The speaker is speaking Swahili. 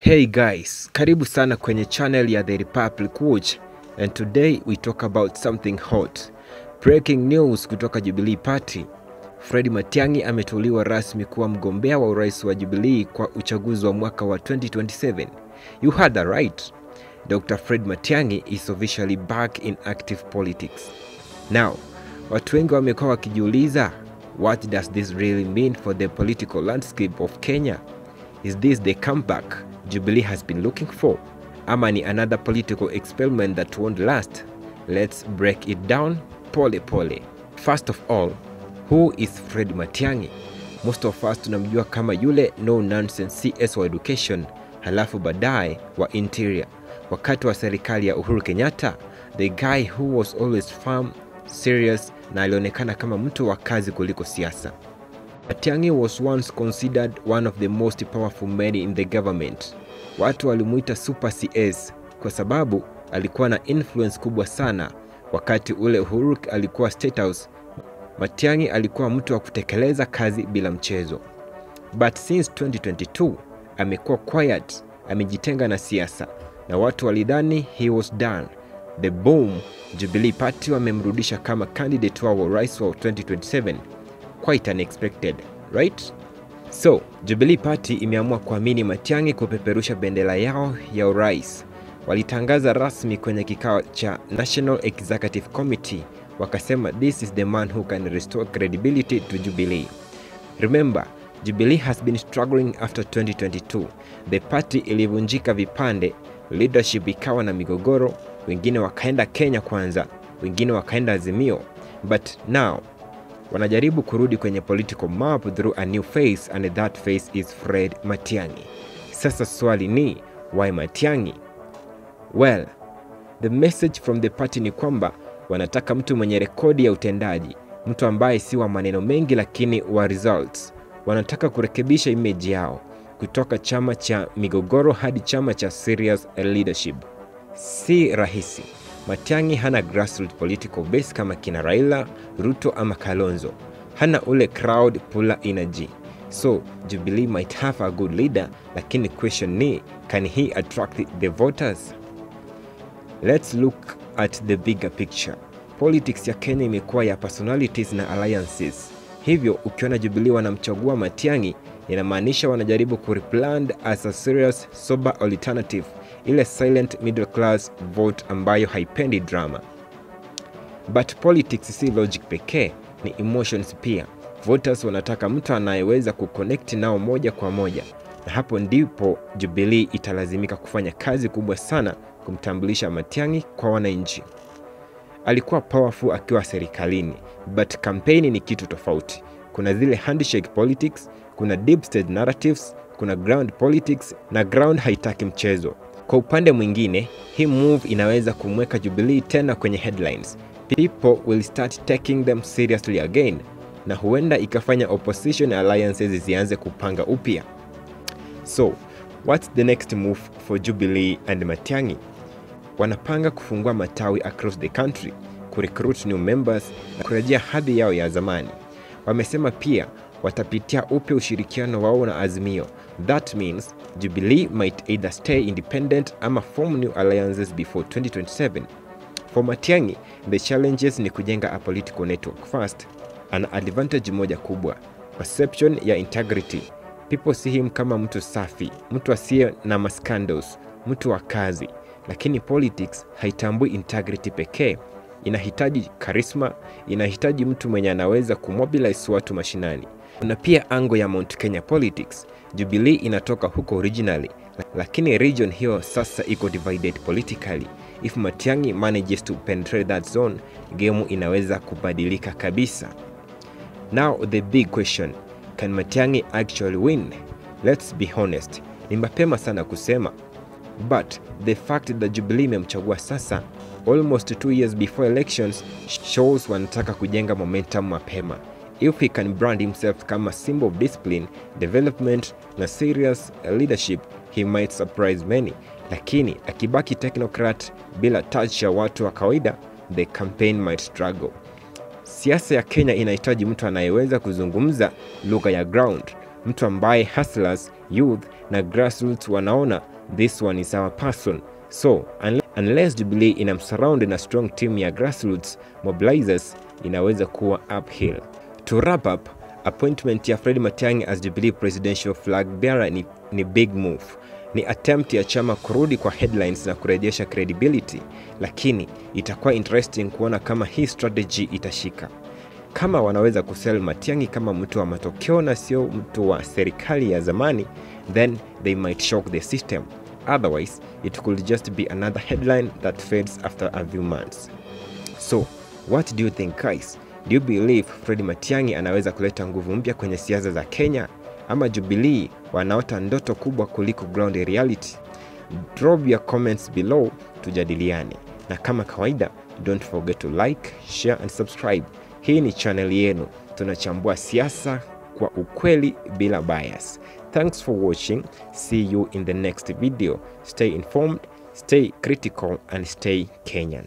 Hey guys, karibu sana kwenye channel ya The Republic Watch, and today we talk about something hot. Breaking news kutoka Jubilee Party. Fred Matiang'i ameteuliwa rasmi kuwa mgombea wa urais wa Jubilee kwa uchaguzi wa mwaka wa 2027. You heard that right. Dr. Fred Matiang'i is officially back in active politics. Now, watu wengi wamekuwa wakijiuliza, what does this really mean for the political landscape of Kenya? Is this the comeback Jubilee has been looking for? Ama ni another political experiment that won't last? Let's break it down pole pole. First of all, who is Fred Matiang'i? Most of us tunamjua kama yule no nonsense CS wa education, halafu baadaye wa interior. Wakati wa serikali ya Uhuru Kenyatta, the guy who was always firm, serious na alionekana kama mtu wa kazi kuliko siasa. Matiang'i was once considered one of the most powerful men in the government. Watu walimuita Super CS kwa sababu alikuwa na influence kubwa sana. Wakati ule Uhuru alikuwa State House, Matiang'i alikuwa mtu wa kutekeleza kazi bila mchezo. But since 2022, amekuwa quiet, amejitenga na siasa, na watu walidhani he was done. The boom, Jubilee Party wamemrudisha kama candidate wa urais wa 2027. Quite unexpected, right? So, Jubilee Party imeamua kuamini Matiang'i kupeperusha bendera yao ya urais. Walitangaza rasmi kwenye kikao cha National Executive Committee, wakasema this is the man who can restore credibility to Jubilee. Remember, Jubilee has been struggling after 2022. The party ilivunjika vipande, leadership ikawa na migogoro, wengine wakaenda Kenya kwanza, wengine wakaenda Azimio. But now, wanajaribu kurudi kwenye political map through a new face, and that face is Fred Matiang'i. Sasa swali ni, why Matiang'i? Well, the message from the party ni kwamba wanataka mtu mwenye rekodi ya utendaji, mtu ambaye si wa maneno mengi lakini wa results. Wanataka kurekebisha image yao kutoka chama cha migogoro hadi chama cha serious leadership. Si rahisi. Matiang'i hana grassroots political base kama kina Raila, Ruto ama Kalonzo. Hana ule crowd puller energy. So, Jubilee might have a good leader, lakini question ni, can he attract the voters? Let's look at the bigger picture. Politics ya Kenya imekuwa ya personalities na alliances. Hivyo, ukiona Jubilee wanamchagua Matiang'i, inamaanisha wanajaribu kureplant as a serious, sober alternative, ile silent middle class vote ambayo haipendi drama. But politics si logic pekee, ni emotions pia. Voters wanataka mtu anayeweza kuconnect nao moja kwa moja. Na hapo ndipo Jubilee italazimika kufanya kazi kubwa sana kumtambulisha Matiang'i kwa wananchi. Alikuwa powerful akiwa serikalini, but campaign ni kitu tofauti. Kuna zile handshake politics, kuna deep state narratives, kuna ground politics, na ground haitaki mchezo. Kwa upande mwingine, hii move inaweza kumweka Jubilee tena kwenye headlines. People will start taking them seriously again, na huenda ikafanya opposition alliances zianze kupanga upya. So, what's the next move for Jubilee and Matiang'i? Wanapanga kufungua matawi across the country, kurecruit new members na kurejea hadhi yao ya zamani. Wamesema pia watapitia upya ushirikiano wao na Azimio. That means Jubilee might either stay independent ama form new alliances before 2027. For Matiang'i, the challenges ni kujenga a political network first. Ana advantage moja kubwa, perception ya integrity. People see him kama mtu safi, mtu asiye na mascandals, mtu wa kazi. Lakini politics haitambui integrity pekee. Inahitaji charisma, inahitaji mtu mwenye anaweza kumobilize watu mashinani. Kuna pia ango ya Mount Kenya politics. Jubilee inatoka huko originally, lakini region hiyo sasa iko divided politically. If Matiang'i manages to penetrate that zone, game inaweza kubadilika kabisa. Now the big question, can Matiang'i actually win? Let's be honest, ni mapema sana kusema. But the fact that Jubilee imemchagua sasa, almost 2 years before elections, shows wanataka kujenga momentum mapema. If he can brand himself kama symbol of discipline, development na serious leadership, he might surprise many. Lakini akibaki technocrat bila touch ya watu wa kawaida, the campaign might struggle. Siasa ya Kenya inahitaji mtu anayeweza kuzungumza lugha ya ground, mtu ambaye hustlers, youth na grassroots wanaona this one is our person. So unless Jubilee inamsurround na strong team ya grassroots mobilizers, inaweza kuwa uphill. To wrap up, appointment ya Fred Matiang'i as Jubilee presidential flag bearer ni big move. Ni attempt ya chama kurudi kwa headlines na kurejesha credibility, lakini itakuwa interesting kuona kama hii strategy itashika. Kama wanaweza kusell Matiang'i kama mtu wa matokeo na sio mtu wa serikali ya zamani, then they might shock the system. Otherwise, it could just be another headline that fades after a few months. So, what do you think, guys? Do you believe Fred Matiang'i anaweza kuleta nguvu mpya kwenye siasa za Kenya, ama Jubilee wanaota ndoto kubwa kuliko ground reality? Drop your comments below tujadiliane. Na kama kawaida, don't forget to like, share and subscribe. Hii ni channel yenu. Tunachambua siasa kwa ukweli bila bias. Thanks for watching. See you in the next video. Stay informed, stay critical and stay Kenyan.